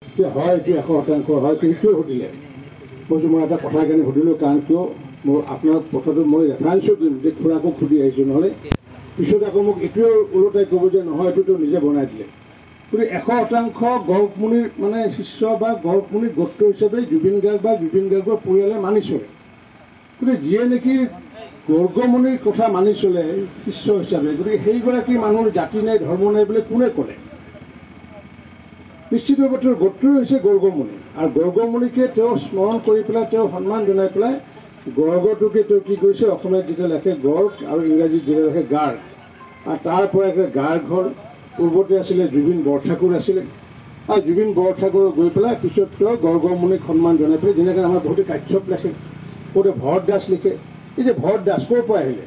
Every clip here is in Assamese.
হয় কি 100% হয় কিন্তু কিয় সুধিলে মই এটা কথা কাৰণে সুধিলোঁ কাৰণ কিয় মোৰ আপোনাৰ কথাটো মই ৰেফাৰেঞ্চো দিম যে খুৰাকক সুধি আহিছোঁ নহ'লে পিছত আকৌ মোক এইটোৱে ওলোটাই ক'ব যে নহয় এইটোতো নিজে বনাই দিলে গতিকে 100% গহপুৰমুনিৰ মানে শিষ্য বা গহপুৰমুনিৰ গোত্ৰ হিচাপে জুবিন গাৰ্গ বা জুবিন গাৰ্গৰ পৰিয়ালে মানি চলে গতিকে যিয়ে নেকি গৰ্গমুনিৰ কথা মানি চলে শিষ্য হিচাপে গতিকে সেইগৰাকী মানুহৰ জাতি নাই ধৰ্ম নাই বুলি কোনে ক'লে নিশ্চিতভাৱে তেওঁৰ গোত্ৰই হৈছে গৰ্গমুনি আৰু গৰ্গমুনিকে তেওঁ স্মৰণ কৰি পেলাই তেওঁ সন্মান জনাই পেলাই গৰ্গটোকে তেওঁ কি কৰিছে অসমীয়াত যেতিয়া লেখে গৰ্গ আৰু ইংৰাজীত যেতিয়া লেখে গাৰ্গ আৰু তাৰ পৰা এটা গাৰ্গ হ'ল পূৰ্বতে আছিলে জুবিন বৰঠাকুৰ আছিলে আৰু জুবিন বৰঠাকুৰ গৈ পেলাই পিছত তেওঁ গৰ্গমুনিক সন্মান জনাই পেলাই যেনেকৈ আমাৰ বহুতে কাশ্যপ লেখে বহুতে ভৰত দাস লিখে এই যে ভৰত দাস ক'ৰ পৰা আহিলে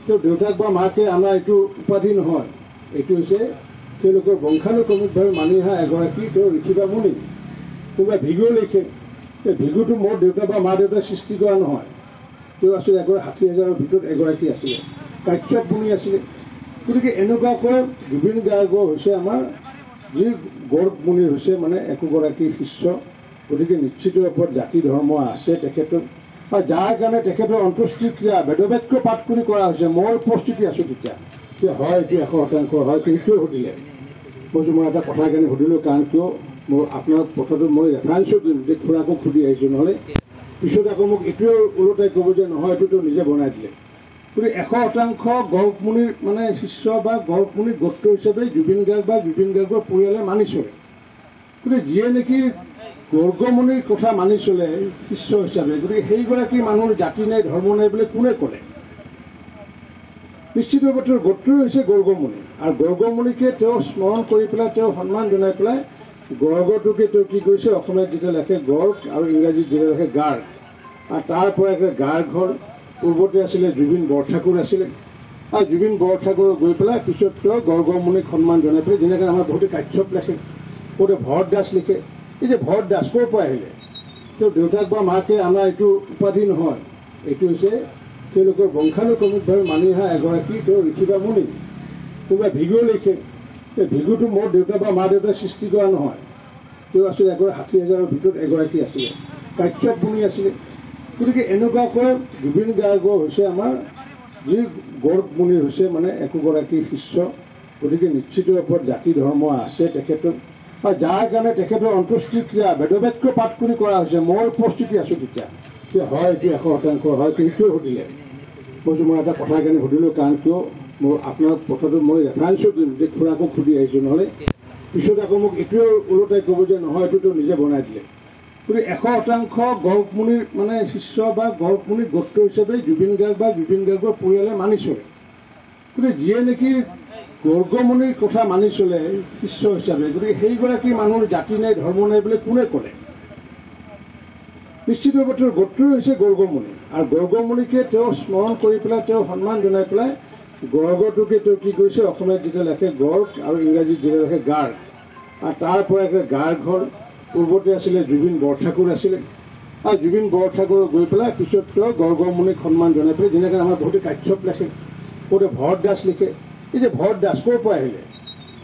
তেওঁ দেউতাক বা মাকে আমাৰ এইটো উপাধি নহয় এইটো হৈছে তেওঁলোকৰ বংশানুক্ৰমিকভাৱে মানি অহা এগৰাকী তেওঁ ঋষি বা মুনি কোনোবা ভিগু লিখে এই ভিগুটো মোৰ দেউতা বা মা দেউতাই সৃষ্টি কৰা নহয় তেওঁ আছিলে 60,000ৰ ভিতৰত এগৰাকী আছিলে কাশ্যপ মুনি আছিলে গতিকে এনেকুৱাকৈ জুবিন গাৰ্গ হৈছে আমাৰ যি গৰ্গ মুনিৰ হৈছে মানে একোগৰাকী শিষ্য গতিকে নিশ্চিত ওপৰত জাতি ধৰ্ম আছে তেখেতৰ আৰু যাৰ কাৰণে তেখেতৰ অন্ত্যেষ্টিক্ৰিয়া বেদবাক্য পাঠ কৰি কৰা হৈছে মই উপস্থিতি আছোঁ তেতিয়া হয় কি 100% হয় কিন্তু কিয় সুধিলে মই এটা কথা কাৰণে সুধিলোঁ কাৰণ কিয় মোৰ আপোনাৰ কথাটো মই ৰেফাৰেঞ্চো দিম যে খুৰাকক সুধি আহিছোঁ নহ'লে পিছত আকৌ মোক এইটোৱে ওলোটাই ক'ব যে নহয় এইটোতো নিজে বনাই দিলে গতিকে 100% গহপুৰমুনিৰ মানে শিষ্য বা গহপুৰমুনিৰ গোত্ৰ হিচাপে জুবিন গাৰ্গ বা জুবিন গাৰ্গৰ পৰিয়ালে মানি চলে গতিকে যিয়ে নেকি গৰ্গমুনিৰ কথা মানি চলে শিষ্য হিচাপে গতিকে সেইগৰাকী মানুহৰ জাতি নাই ধৰ্ম নাই বুলি কোনে ক'লে নিশ্চিতভাৱে তেওঁৰ গোত্ৰই হৈছে গৰ্গমুনি আৰু গৰ্গমুনিকে তেওঁ স্মৰণ কৰি পেলাই তেওঁ সন্মান জনাই পেলাই গৰ্গটোকে তেওঁ কি কৰিছে অসমীয়াত যেতিয়া লেখে গৰ্গ আৰু ইংৰাজীত যেতিয়া লেখে গাৰ্গ আৰু তাৰ পৰা এটা গাৰ্গ হ'ল পূৰ্বতে আছিলে জুবিন বৰঠাকুৰ আছিলে আৰু জুবিন বৰঠাকুৰ গৈ পেলাই পিছত তেওঁ গৰ্গমুনিক সন্মান জনাই পেলাই যেনেকৈ আমাৰ বহুতে কাশ্যপ লেখে বহুতে ভৰত দাস লিখে এই যে ভৰত দাস ক'ৰ পৰা আহিলে তেওঁ দেউতাক বা মাকে আমাৰ এইটো উপাধি নহয় এইটো হৈছে তেওঁলোকৰ বংশানুক্ৰমিকভাৱে মানি অহা এগৰাকী তেওঁ ঋষি বা মুনি কোনোবা ভিগু লিখে এই ভিগুটো মোৰ দেউতা বা মা দেউতাই সৃষ্টি কৰা নহয় তেওঁ আছিলে 60,000ৰ ভিতৰত এগৰাকী আছিলে কাশ্যপ মুনি আছিলে গতিকে এনেকুৱাকৈ জুবিন গাৰ্গ হৈছে আমাৰ যি গৰ্গ মুনিৰ হৈছে মানে একোগৰাকী শিষ্য গতিকে নিশ্চিত ওপৰত জাতি ধৰ্ম আছে তেখেতৰ আৰু যাৰ কাৰণে তেখেতৰ অন্ত্যেষ্টিক্ৰিয়া বেদবাক্য পাঠ কৰি কৰা হৈছে মই উপস্থিতি আছোঁ তেতিয়া হয় কি 100% হয় কিন্তু কিয় সুধিলে মই এটা কথা কাৰণে সুধিলোঁ কাৰণ কিয় মোৰ আপোনাৰ কথাটো মই ৰেফাৰেঞ্চো দিম যে খুৰাকক সুধি আহিছোঁ নহ'লে পিছত আকৌ মোক এইটোৱে ওলোটাই ক'ব যে নহয় এইটোতো নিজে বনাই দিলে গতিকে 100% গহপুৰমুনিৰ মানে শিষ্য বা গহপুৰমুনিৰ গোত্ৰ হিচাপে জুবিন গাৰ্গ বা জুবিন গাৰ্গৰ পৰিয়ালে মানি চলে গতিকে যিয়ে নেকি গৰ্গমুনিৰ কথা মানি চলে শিষ্য হিচাপে গতিকে সেইগৰাকী মানুহৰ জাতি নাই ধৰ্ম নাই বুলি কোনে ক'লে নিশ্চিতভাৱে তেওঁৰ গোত্ৰই হৈছে গৰ্গমুনি আৰু গৰ্গমুনিকে তেওঁ স্মৰণ কৰি পেলাই তেওঁ সন্মান জনাই পেলাই গৰ্গটোকে তেওঁ কি কৰিছে অসমীয়াত যেতিয়া লেখে গৰ্গ আৰু ইংৰাজীত যেতিয়া লেখে গাৰ্গ আৰু তাৰ পৰা এটা গাৰ্গ হ'ল পূৰ্বতে আছিলে জুবিন বৰঠাকুৰ আছিলে আৰু জুবিন বৰঠাকুৰ গৈ পেলাই পিছত তেওঁ গৰ্গমুনিক সন্মান জনাই পেলাই যেনেকৈ আমাৰ বহুতে কাশ্যপ লেখে বহুতে ভৰত দাস লিখে এই যে ভৰত দাস ক'ৰ পৰা আহিলে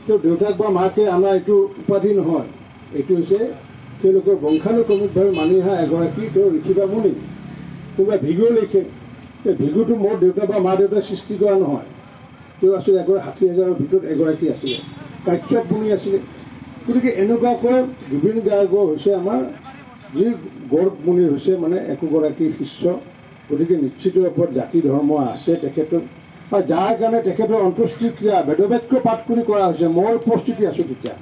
তেওঁ দেউতাক বা মাকে আমাৰ এইটো উপাধি নহয় এইটো হৈছে তেওঁলোকৰ বংশানুক্ৰমিকভাৱে মানি অহা এগৰাকী তেওঁ ঋষি বা মুনি কোনোবা ভিগু লিখে এই ভিগুটো মোৰ দেউতা বা মা দেউতাই সৃষ্টি কৰা নহয় তেওঁ আছিলে 60,000ৰ ভিতৰত এগৰাকী আছিলে কাশ্যপ মুনি আছিলে গতিকে এনেকুৱাকৈ জুবিন গাৰ্গ হৈছে আমাৰ যি গৰ্গ মুনিৰ হৈছে মানে একোগৰাকী শিষ্য গতিকে নিশ্চিত ওপৰত জাতি ধৰ্ম আছে তেখেতৰ আৰু যাৰ কাৰণে তেখেতৰ অন্ত্যেষ্টিক্ৰিয়া বেদবাক্য পাঠ কৰি কৰা হৈছে মই উপস্থিতি আছোঁ তেতিয়া